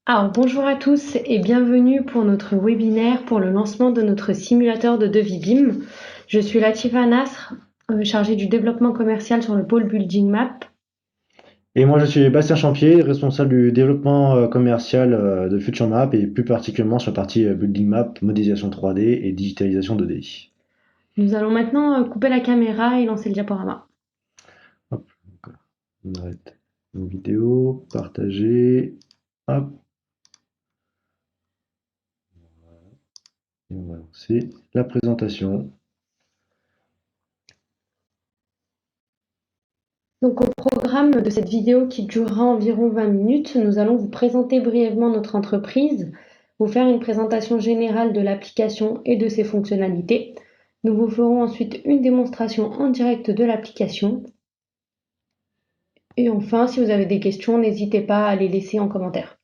Alors bonjour à tous et bienvenue pour notre webinaire pour le lancement de notre simulateur de devis BIM. Je suis Latifa Nasr, chargée du développement commercial sur le pôle Building Map. Et moi, je suis Bastien Champier, responsable du développement commercial de FutureMap et plus particulièrement sur la partie Building Map, modélisation 3D et digitalisation 2D. Nous allons maintenant couper la caméra et lancer le diaporama. Hop, donc, on arrête une vidéo, partager, hop, et on va lancer la présentation. Donc au programme de cette vidéo qui durera environ 20 minutes, nous allons vous présenter brièvement notre entreprise, vous faire une présentation générale de l'application et de ses fonctionnalités. Nous vous ferons ensuite une démonstration en direct de l'application. Et enfin, si vous avez des questions, n'hésitez pas à les laisser en commentaire.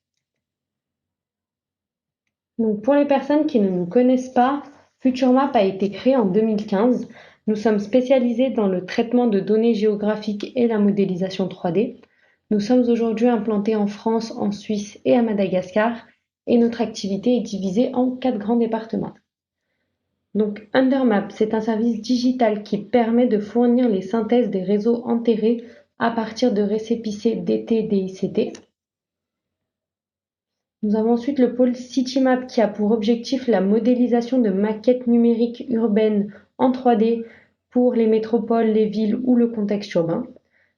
Donc pour les personnes qui ne nous connaissent pas, FutureMap a été créé en 2015. Nous sommes spécialisés dans le traitement de données géographiques et la modélisation 3D. Nous sommes aujourd'hui implantés en France, en Suisse et à Madagascar, et notre activité est divisée en 4 grands départements. Donc Undermap, c'est un service digital qui permet de fournir les synthèses des réseaux enterrés à partir de récépissés DT-DICT. Nous avons ensuite le pôle Citymap qui a pour objectif la modélisation de maquettes numériques urbaines en 3D pour les métropoles, les villes ou le contexte urbain.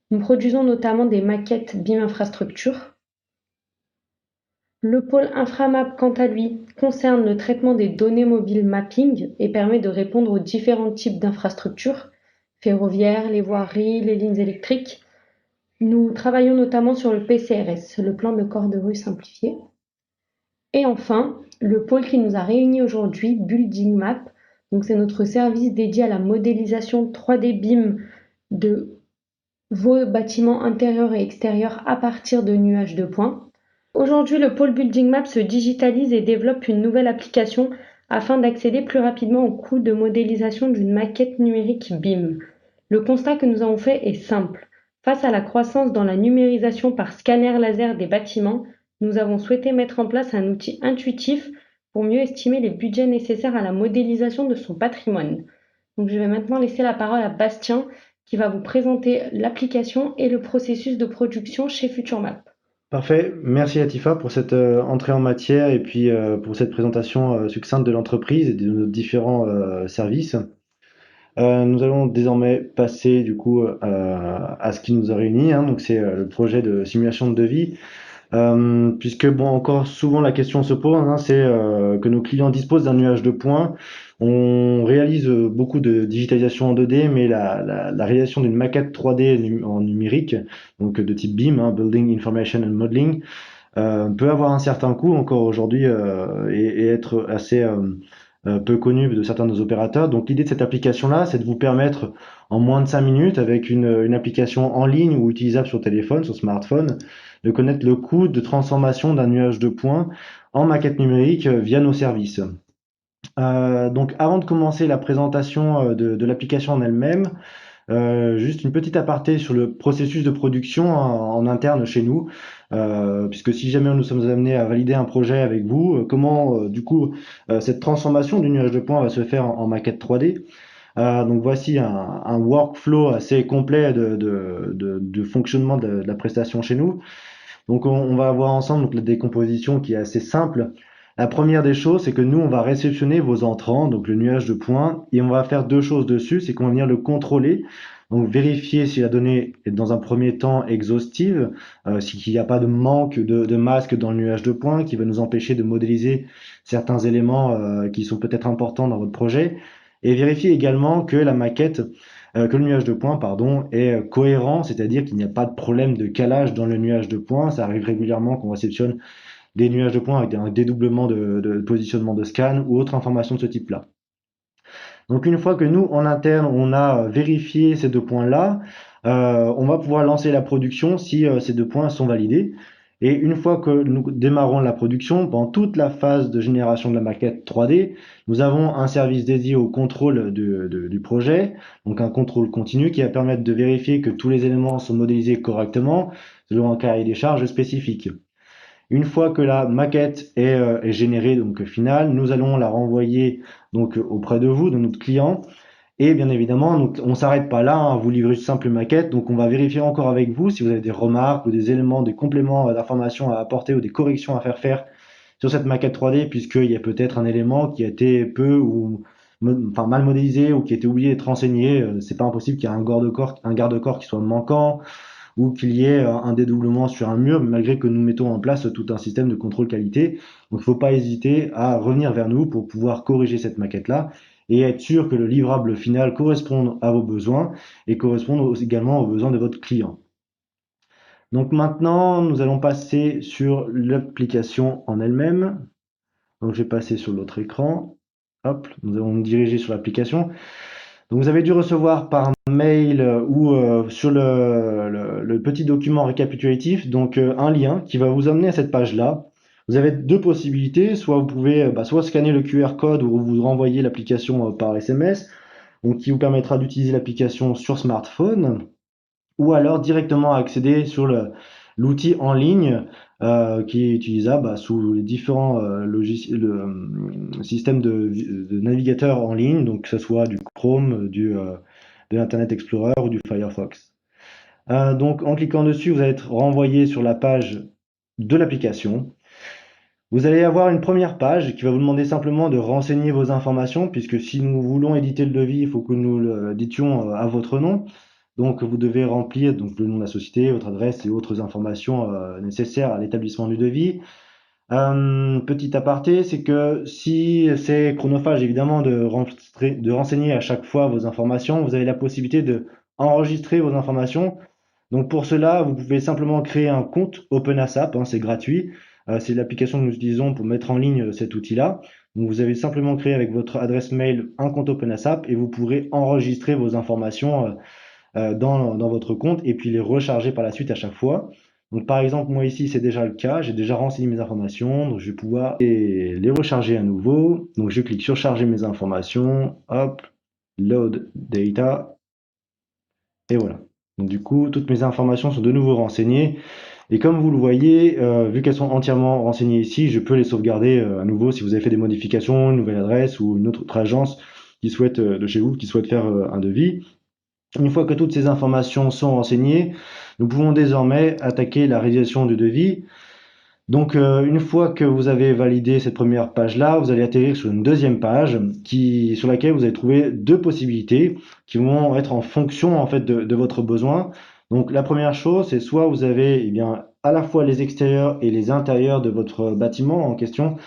Nous produisons notamment des maquettes BIM infrastructure. Le pôle Inframap, quant à lui, concerne le traitement des données mobiles mapping et permet de répondre aux différents types d'infrastructures ferroviaires, les voiries, les lignes électriques. Nous travaillons notamment sur le PCRS, le plan de corps de rue simplifié. Et enfin, le pôle qui nous a réunis aujourd'hui, Building Map, donc c'est notre service dédié à la modélisation 3D BIM de vos bâtiments intérieurs et extérieurs à partir de nuages de points. Aujourd'hui, le pôle Building Map se digitalise et développe une nouvelle application afin d'accéder plus rapidement au coût de modélisation d'une maquette numérique BIM. Le constat que nous avons fait est simple. Face à la croissance dans la numérisation par scanner laser des bâtiments, nous avons souhaité mettre en place un outil intuitif pour mieux estimer les budgets nécessaires à la modélisation de son patrimoine. Donc je vais maintenant laisser la parole à Bastien qui va vous présenter l'application et le processus de production chez FutureMap. Parfait, merci Latifa pour cette entrée en matière et puis pour cette présentation succincte de l'entreprise et de nos différents services. Nous allons désormais passer du coup à ce qui nous a réunis, hein, donc c'est le projet de simulation de devis. Puisque bon, encore souvent la question se pose, hein, c'est que nos clients disposent d'un nuage de points. On réalise beaucoup de digitalisation en 2D, mais la réalisation d'une maquette 3D en numérique, donc de type BIM, hein, Building Information and Modeling, peut avoir un certain coût encore aujourd'hui et être assez peu connu de certains de nos opérateurs. Donc l'idée de cette application-là, c'est de vous permettre en moins de 5 minutes, avec une application en ligne ou utilisable sur téléphone, sur smartphone, de connaître le coût de transformation d'un nuage de points en maquette numérique via nos services. Donc avant de commencer la présentation de l'application en elle-même, juste une petite aparté sur le processus de production en interne chez nous, puisque si jamais nous sommes amenés à valider un projet avec vous, comment du coup cette transformation du nuage de points va se faire en maquette 3D. Donc voici un workflow assez complet de fonctionnement de la prestation chez nous. Donc on va voir ensemble donc, la décomposition qui est assez simple. La première des choses, c'est que nous, on va réceptionner vos entrants, donc le nuage de points, et on va faire deux choses dessus, c'est qu'on va venir le contrôler, donc vérifier si la donnée est dans un premier temps exhaustive, s'il n'y a pas de manque de masque dans le nuage de points qui va nous empêcher de modéliser certains éléments qui sont peut-être importants dans votre projet, et vérifier également que la maquette que le nuage de points, pardon, est cohérent, c'est-à-dire qu'il n'y a pas de problème de calage dans le nuage de points. Ça arrive régulièrement qu'on réceptionne des nuages de points avec un dédoublement de positionnement de scan ou autre information de ce type-là. Donc une fois que nous, en interne, on a vérifié ces deux points-là, on va pouvoir lancer la production si ces deux points sont validés. Et une fois que nous démarrons la production, pendant toute la phase de génération de la maquette 3D, nous avons un service dédié au contrôle du projet, donc un contrôle continu qui va permettre de vérifier que tous les éléments sont modélisés correctement selon un cahier des charges spécifique. Une fois que la maquette est générée, donc finale, nous allons la renvoyer donc auprès de vous, de notre client. Et bien évidemment, donc, on s'arrête pas là, hein, vous livrez une simple maquette, donc on va vérifier encore avec vous si vous avez des remarques ou des éléments, des compléments d'informations à apporter ou des corrections à faire sur cette maquette 3D, puisqu'il y a peut-être un élément qui a été peu ou enfin, mal modélisé ou qui a été oublié d'être renseigné. C'est pas impossible qu'il y ait un garde-corps qui soit manquant ou qu'il y ait un dédoublement sur un mur, malgré que nous mettons en place tout un système de contrôle qualité. Donc il ne faut pas hésiter à revenir vers nous pour pouvoir corriger cette maquette-là et être sûr que le livrable final corresponde à vos besoins et corresponde également aux besoins de votre client. Donc maintenant, nous allons passer sur l'application en elle-même. Donc je vais passer sur l'autre écran. Hop, nous allons nous diriger sur l'application. Donc vous avez dû recevoir par mail ou sur le petit document récapitulatif donc un lien qui va vous amener à cette page-là. Vous avez deux possibilités, soit vous pouvez soit scanner le QR code ou vous renvoyer l'application par SMS, donc qui vous permettra d'utiliser l'application sur smartphone, ou alors directement accéder sur l'outil en ligne qui est utilisable sous les différents systèmes de navigateur en ligne, donc que ce soit du Chrome, de l'Internet Explorer ou du Firefox. Donc en cliquant dessus, vous allez être renvoyé sur la page de l'application. Vous allez avoir une première page qui va vous demander simplement de renseigner vos informations, puisque si nous voulons éditer le devis, il faut que nous l'éditions à votre nom. Donc vous devez remplir donc, le nom de la société, votre adresse et autres informations nécessaires à l'établissement du devis. Petit aparté, c'est que si c'est chronophage évidemment de renseigner à chaque fois vos informations, vous avez la possibilité de enregistrer vos informations. Donc pour cela, vous pouvez simplement créer un compte OpenASAP, hein, c'est gratuit. C'est l'application que nous utilisons pour mettre en ligne cet outil-là. Donc vous avez simplement créé avec votre adresse mail un compte OpenASAP et vous pourrez enregistrer vos informations dans votre compte et puis les recharger par la suite à chaque fois. Donc par exemple, moi ici, c'est déjà le cas. J'ai déjà renseigné mes informations. Donc je vais pouvoir les recharger à nouveau. Donc je clique sur charger mes informations. Hop, load data. Et voilà. Donc du coup, toutes mes informations sont de nouveau renseignées. Et comme vous le voyez, vu qu'elles sont entièrement renseignées ici, je peux les sauvegarder à nouveau si vous avez fait des modifications, une nouvelle adresse ou une autre agence qui souhaite de chez vous qui souhaite faire un devis. Une fois que toutes ces informations sont renseignées, nous pouvons désormais attaquer la réalisation du devis. Donc, une fois que vous avez validé cette première page-là, vous allez atterrir sur une deuxième page sur laquelle vous allez trouver deux possibilités qui vont être en fonction en fait de votre besoin. Donc, la première chose, c'est soit vous avez bien à la fois les extérieurs et les intérieurs de votre bâtiment en question,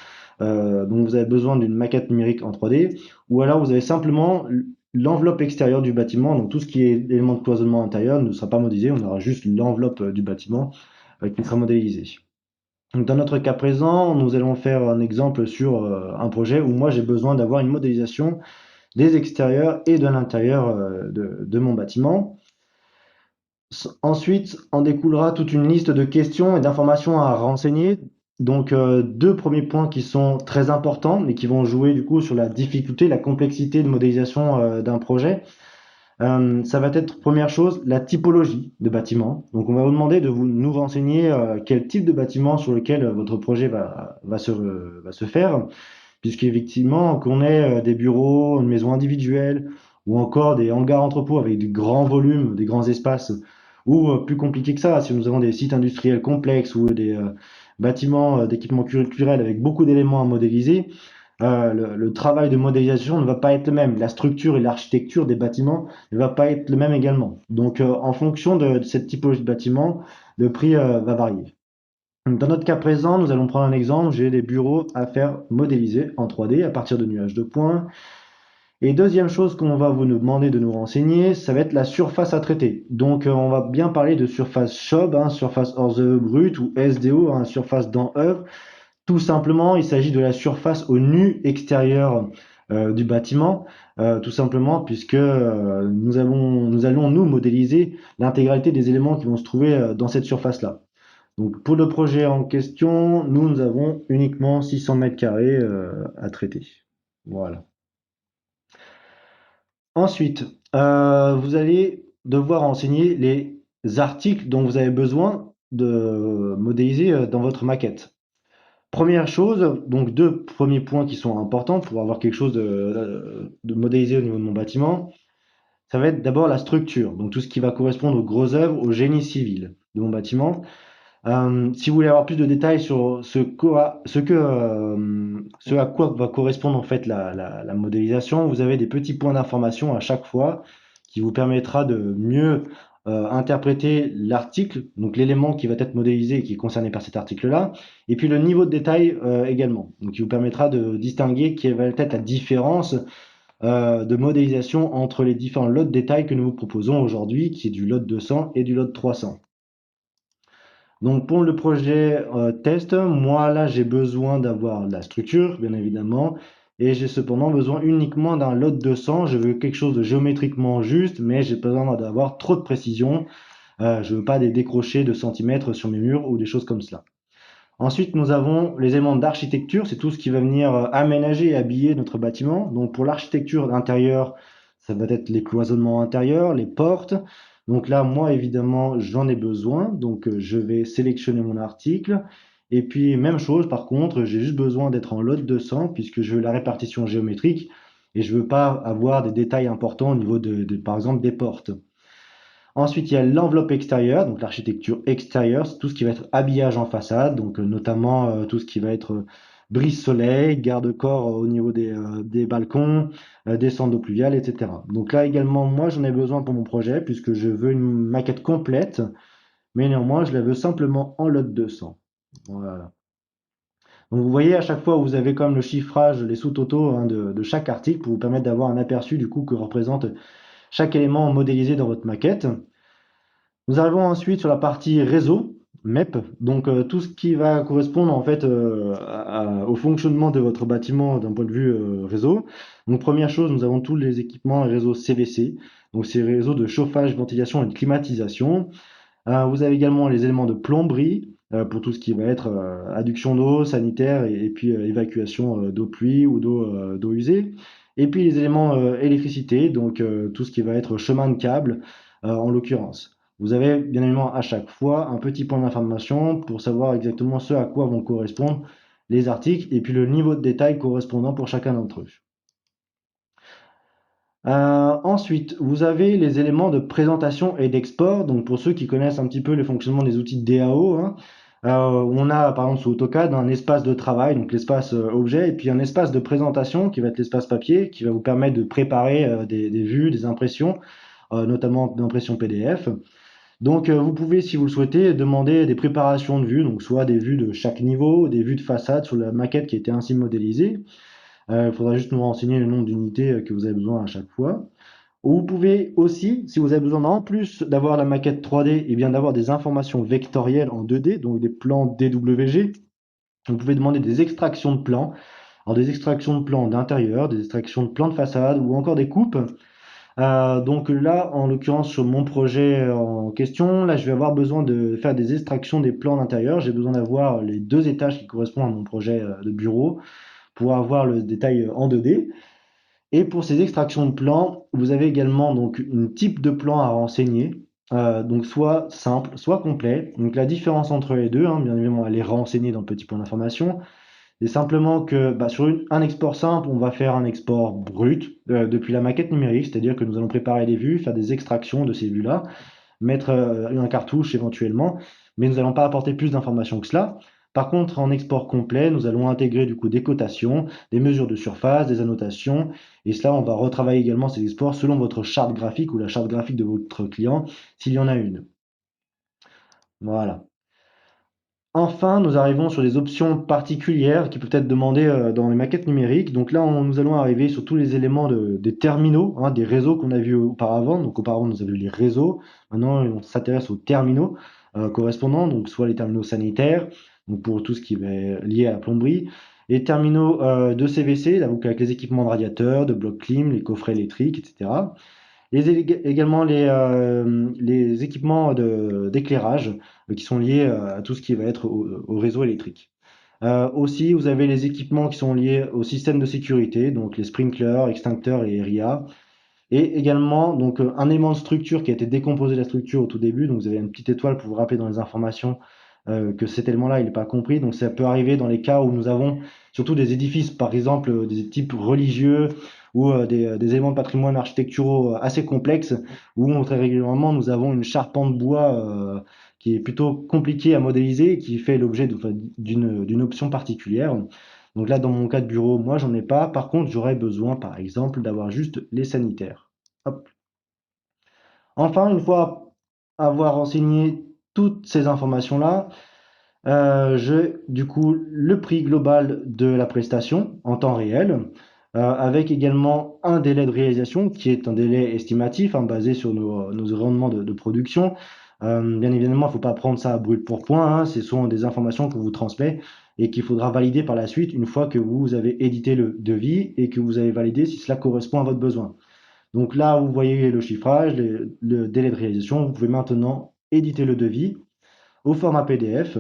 donc vous avez besoin d'une maquette numérique en 3D, ou alors vous avez simplement l'enveloppe extérieure du bâtiment, donc tout ce qui est élément de cloisonnement intérieur ne sera pas modélisé, on aura juste l'enveloppe du bâtiment qui sera modélisée. Donc, dans notre cas présent, nous allons faire un exemple sur un projet où moi j'ai besoin d'avoir une modélisation des extérieurs et de l'intérieur de mon bâtiment. Ensuite, en découlera toute une liste de questions et d'informations à renseigner. Donc, deux premiers points qui sont très importants et qui vont jouer du coup sur la difficulté, la complexité de modélisation d'un projet. Ça va être, première chose, la typologie de bâtiment. Donc, on va vous demander de nous renseigner quel type de bâtiment sur lequel votre projet va se faire, puisqu'effectivement, qu'on ait des bureaux, une maison individuelle, ou encore des hangars entrepôts avec des grands volumes, des grands espaces, ou plus compliqué que ça, si nous avons des sites industriels complexes ou des bâtiments d'équipement culturel avec beaucoup d'éléments à modéliser, le travail de modélisation ne va pas être le même. La structure et l'architecture des bâtiments ne va pas être le même également. Donc, en fonction de cette typologie de bâtiment, le prix va varier. Dans notre cas présent, nous allons prendre un exemple. J'ai des bureaux à faire modéliser en 3D à partir de nuages de points. Et deuxième chose qu'on va vous demander de nous renseigner, ça va être la surface à traiter. Donc on va bien parler de surface SHOB, hein, surface hors œuvre brute ou SDO, hein, surface dans œuvre. Tout simplement, il s'agit de la surface au nu extérieur du bâtiment, tout simplement puisque nous allons nous modéliser l'intégralité des éléments qui vont se trouver dans cette surface-là. Donc pour le projet en question, nous avons uniquement 600 mètres carrés à traiter. Voilà. Ensuite, vous allez devoir renseigner les articles dont vous avez besoin de modéliser dans votre maquette. Première chose, donc deux premiers points qui sont importants pour avoir quelque chose de modélisé au niveau de mon bâtiment, ça va être d'abord la structure, donc tout ce qui va correspondre aux grosses œuvres, au génie civil de mon bâtiment. Si vous voulez avoir plus de détails sur ce à quoi va correspondre en fait la modélisation, vous avez des petits points d'information à chaque fois qui vous permettra de mieux interpréter l'article, donc l'élément qui va être modélisé et qui est concerné par cet article-là, et puis le niveau de détail également, donc qui vous permettra de distinguer quelle va être la différence de modélisation entre les différents lots de détails que nous vous proposons aujourd'hui, qui est du lot 200 et du lot 300. Donc pour le projet test, moi là j'ai besoin d'avoir de la structure, bien évidemment, et j'ai cependant besoin uniquement d'un lot 200. Je veux quelque chose de géométriquement juste, mais j'ai pas besoin d'avoir trop de précision. Je veux pas des décrochés de centimètres sur mes murs ou des choses comme cela. Ensuite, nous avons les éléments d'architecture, c'est tout ce qui va venir aménager et habiller notre bâtiment. Donc pour l'architecture intérieure, ça va être les cloisonnements intérieurs, les portes. Donc là, moi, évidemment, j'en ai besoin. Donc je vais sélectionner mon article. Et puis, même chose, par contre, j'ai juste besoin d'être en lot 200 puisque je veux la répartition géométrique et je veux pas avoir des détails importants au niveau par exemple, des portes. Ensuite, il y a l'enveloppe extérieure, donc l'architecture extérieure, c'est tout ce qui va être habillage en façade, donc notamment tout ce qui va être brise-soleil, garde-corps au niveau des balcons, descente d'eau pluviale, etc. Donc là également, moi j'en ai besoin pour mon projet, puisque je veux une maquette complète, mais néanmoins je la veux simplement en lot 200. Voilà. Donc vous voyez à chaque fois vous avez comme le chiffrage, les sous-totaux hein, de chaque article pour vous permettre d'avoir un aperçu du coup que représente chaque élément modélisé dans votre maquette. Nous arrivons ensuite sur la partie réseau, MEP, donc tout ce qui va correspondre en fait au fonctionnement de votre bâtiment d'un point de vue réseau. Donc première chose, nous avons tous les équipements réseau CVC, donc ces réseaux de chauffage, ventilation et de climatisation. Vous avez également les éléments de plomberie pour tout ce qui va être adduction d'eau, sanitaire et puis évacuation d'eau pluie ou d'eau usée. Et puis les éléments électricité, donc tout ce qui va être chemin de câble en l'occurrence. Vous avez bien évidemment à chaque fois un petit point d'information pour savoir exactement ce à quoi vont correspondre les articles et puis le niveau de détail correspondant pour chacun d'entre eux. Ensuite, vous avez les éléments de présentation et d'export. Donc, pour ceux qui connaissent un petit peu le fonctionnement des outils de DAO, hein, on a par exemple sous AutoCAD un espace de travail, donc l'espace objet, et puis un espace de présentation qui va être l'espace papier, qui va vous permettre de préparer des vues, des impressions, notamment d'impressions PDF. Donc, vous pouvez, si vous le souhaitez, demander des préparations de vues, donc soit des vues de chaque niveau, des vues de façade sur la maquette qui a été ainsi modélisée. Il faudra juste nous renseigner le nombre d'unités que vous avez besoin à chaque fois. Vous pouvez aussi, si vous avez besoin en plus d'avoir la maquette 3D, et bien d'avoir des informations vectorielles en 2D, donc des plans DWG, vous pouvez demander des extractions de plans. Alors des extractions de plans d'intérieur, des extractions de plans de façade ou encore des coupes. Donc là, en l'occurrence, sur mon projet en question, là, je vais avoir besoin de faire des extractions des plans d'intérieur. J'ai besoin d'avoir les deux étages qui correspondent à mon projet de bureau pour avoir le détail en 2D. Et pour ces extractions de plans, vous avez également donc un type de plan à renseigner, donc soit simple, soit complet. Donc la différence entre les deux, hein, bien évidemment, elle est renseignée dans le petit point d'information. C'est simplement que sur un export simple, on va faire un export brut depuis la maquette numérique, c'est-à-dire que nous allons préparer les vues, faire des extractions de ces vues-là, mettre un cartouche éventuellement, mais nous n'allons pas apporter plus d'informations que cela. Par contre, en export complet, nous allons intégrer du coup des cotations, des mesures de surface, des annotations, et cela, on va retravailler également ces exports selon votre charte graphique ou la charte graphique de votre client, s'il y en a une. Voilà. Enfin, nous arrivons sur des options particulières qui peuvent être demandées dans les maquettes numériques. Donc là, nous allons arriver sur tous les éléments des terminaux, hein, des réseaux qu'on a vus auparavant. Donc auparavant, nous avions les réseaux. Maintenant, on s'intéresse aux terminaux correspondants, donc soit les terminaux sanitaires, donc pour tout ce qui est lié à la plomberie, les terminaux de CVC, donc avec les équipements de radiateurs, de blocs clim, les coffrets électriques, etc. Également les équipements d'éclairage qui sont liés à tout ce qui va être au réseau électrique. Aussi, vous avez les équipements qui sont liés au système de sécurité, donc les sprinklers, extincteurs et RIA. Et également, donc, un élément de structure qui a été décomposé de la structure au tout début. Donc, vous avez une petite étoile pour vous rappeler dans les informations que cet élément-là il n'est pas compris. Donc ça peut arriver dans les cas où nous avons surtout des édifices, par exemple des types religieux ou des éléments de patrimoine architecturaux assez complexes, où très régulièrement nous avons une charpente bois qui est plutôt compliquée à modéliser et qui fait l'objet d'une option particulière. Donc là, dans mon cas de bureau, moi, j'en ai pas. Par contre, j'aurais besoin, par exemple, d'avoir juste les sanitaires. Hop. Enfin, une fois avoir renseigné toutes ces informations-là, j'ai du coup le prix global de la prestation en temps réel, avec également un délai de réalisation qui est un délai estimatif, hein, basé sur nos rendements de production. Bien évidemment, il ne faut pas prendre ça à brûle pour point, hein, ce sont des informations qu'on vous transmet et qu'il faudra valider par la suite une fois que vous avez édité le devis et que vous avez validé si cela correspond à votre besoin. Donc là, vous voyez le chiffrage, le délai de réalisation. Vous pouvez maintenant éditer le devis au format PDF.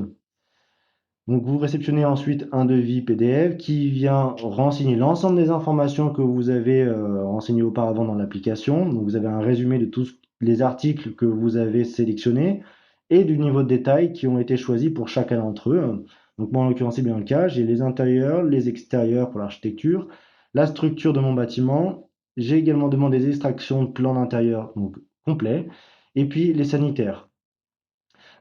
Donc vous réceptionnez ensuite un devis PDF qui vient renseigner l'ensemble des informations que vous avez renseignées auparavant dans l'application. Donc vous avez un résumé de tous les articles que vous avez sélectionnés et du niveau de détail qui ont été choisis pour chacun d'entre eux. Donc moi en l'occurrence c'est bien le cas, j'ai les intérieurs, les extérieurs pour l'architecture, la structure de mon bâtiment, j'ai également demandé des extractions de plans d'intérieur donc complet et puis les sanitaires.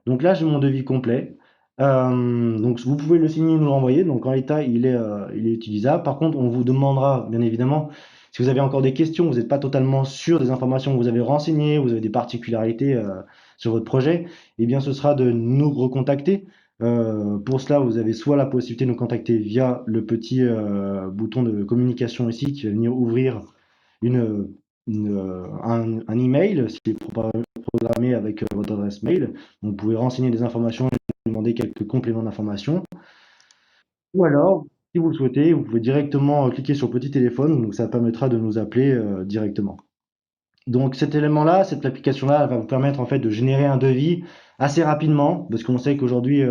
Donc là, j'ai mon devis complet. Donc vous pouvez le signer et nous le renvoyer. Donc en l'état, il est utilisable. Par contre, on vous demandera, bien évidemment, si vous avez encore des questions, vous n'êtes pas totalement sûr des informations que vous avez renseignées, vous avez des particularités sur votre projet, eh bien ce sera de nous recontacter. Pour cela, vous avez soit la possibilité de nous contacter via le petit bouton de communication ici qui va venir ouvrir une, un email, ce qui est programmé avec votre adresse mail. Donc, vous pouvez renseigner des informations et demander quelques compléments d'informations. Ou alors, si vous le souhaitez, vous pouvez directement cliquer sur le petit téléphone, donc ça permettra de nous appeler directement. Donc cet élément-là, cette application-là, elle va vous permettre en fait de générer un devis assez rapidement, parce qu'on sait qu'aujourd'hui,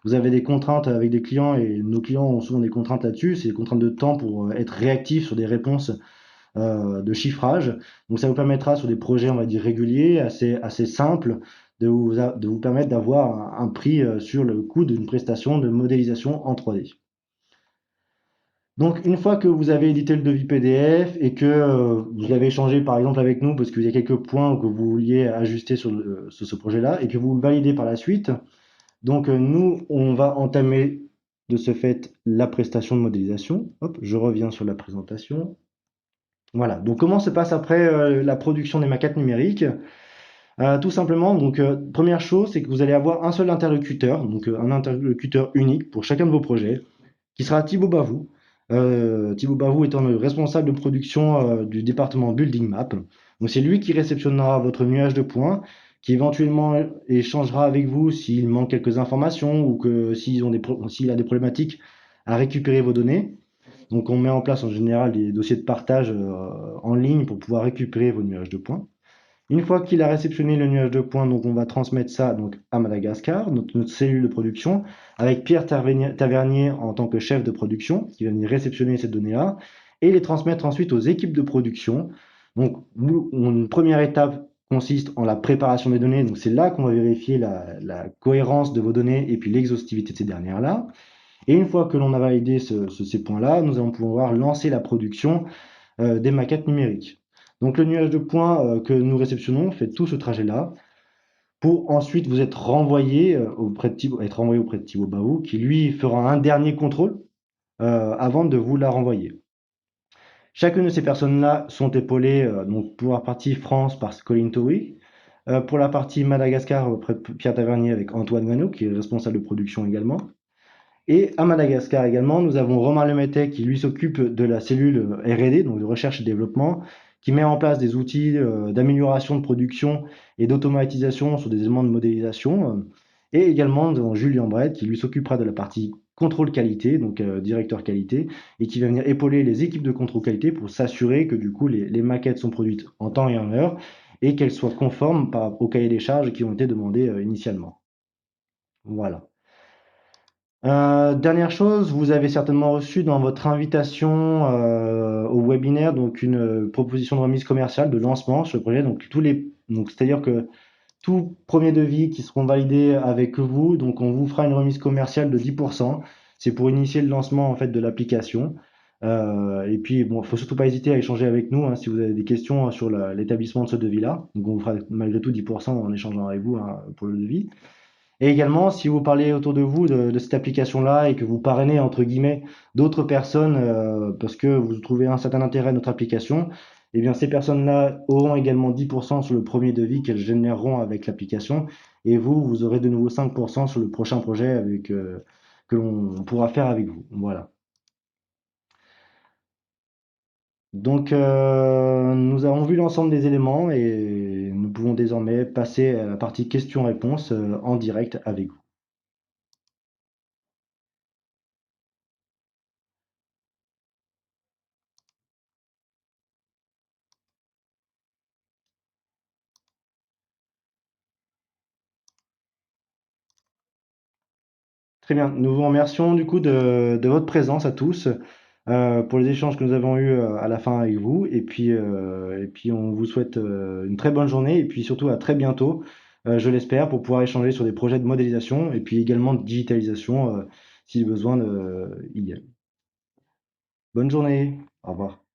vous avez des contraintes avec des clients et nos clients ont souvent des contraintes là-dessus, c'est des contraintes de temps pour être réactifs sur des réponses de chiffrage. Donc ça vous permettra sur des projets, on va dire, réguliers, assez simples, de vous permettre d'avoir un prix sur le coût d'une prestation de modélisation en 3D. Donc une fois que vous avez édité le devis PDF et que vous l'avez échangé par exemple avec nous parce qu'il y a quelques points que vous vouliez ajuster sur ce projet-là et que vous le validez par la suite, donc nous on va entamer de ce fait la prestation de modélisation. Hop, je reviens sur la présentation. Voilà, donc comment se passe après la production des maquettes numériques? Tout simplement, donc première chose, c'est que vous allez avoir un seul interlocuteur, donc un interlocuteur unique pour chacun de vos projets, qui sera Thibaut Bavou. Thibaut Bavou étant le responsable de production du département Building Map. Donc c'est lui qui réceptionnera votre nuage de points, qui éventuellement échangera avec vous s'il manque quelques informations ou que s'il a des problématiques à récupérer vos données. Donc on met en place en général des dossiers de partage en ligne pour pouvoir récupérer vos nuages de points. Une fois qu'il a réceptionné le nuage de points, donc on va transmettre ça donc à Madagascar, notre cellule de production, avec Pierre Tavernier en tant que chef de production, qui va venir réceptionner ces données-là, et les transmettre ensuite aux équipes de production. Donc une première étape consiste en la préparation des données, donc c'est là qu'on va vérifier la cohérence de vos données et puis l'exhaustivité de ces dernières-là. Et une fois que l'on a validé ces points-là, nous allons pouvoir lancer la production des maquettes numériques. Donc le nuage de points que nous réceptionnons fait tout ce trajet-là pour ensuite vous être renvoyé auprès de Thibaut Baou qui lui fera un dernier contrôle avant de vous la renvoyer. Chacune de ces personnes-là sont épaulées donc pour la partie France par Colin Touri, pour la partie Madagascar auprès de Pierre Tavernier avec Antoine Vanneau qui est responsable de production également. Et à Madagascar également, nous avons Romain Lemettet qui lui s'occupe de la cellule R&D, donc de recherche et développement, qui met en place des outils d'amélioration de production et d'automatisation sur des éléments de modélisation. Et également, nous avons Julien Brett qui lui s'occupera de la partie contrôle qualité, donc directeur qualité, et qui va venir épauler les équipes de contrôle qualité pour s'assurer que du coup les maquettes sont produites en temps et en heure et qu'elles soient conformes au cahier des charges qui ont été demandés initialement. Voilà. Dernière chose, vous avez certainement reçu dans votre invitation au webinaire donc une proposition de remise commerciale de lancement sur le projet. Donc c'est-à-dire que tout premier devis qui seront validés avec vous. Donc, on vous fera une remise commerciale de 10%. C'est pour initier le lancement en fait de l'application. Et puis, bon, faut surtout pas hésiter à échanger avec nous hein, si vous avez des questions sur l'établissement de ce devis-là. Donc, on vous fera malgré tout 10% en échangeant avec vous hein, pour le devis. Et également, si vous parlez autour de vous de cette application-là et que vous parrainez, entre guillemets, d'autres personnes parce que vous trouvez un certain intérêt à notre application, eh bien, ces personnes-là auront également 10% sur le premier devis qu'elles généreront avec l'application. Et vous, vous aurez de nouveau 5% sur le prochain projet que l'on pourra faire avec vous. Voilà. Donc, nous avons vu l'ensemble des éléments et nous pouvons désormais passer à la partie questions-réponses en direct avec vous. Très bien. Nous vous remercions du coup de votre présence à tous pour les échanges que nous avons eus à la fin avec vous. Et puis on vous souhaite une très bonne journée et puis surtout à très bientôt, je l'espère, pour pouvoir échanger sur des projets de modélisation et puis également de digitalisation si besoin il y a. Bonne journée. Au revoir.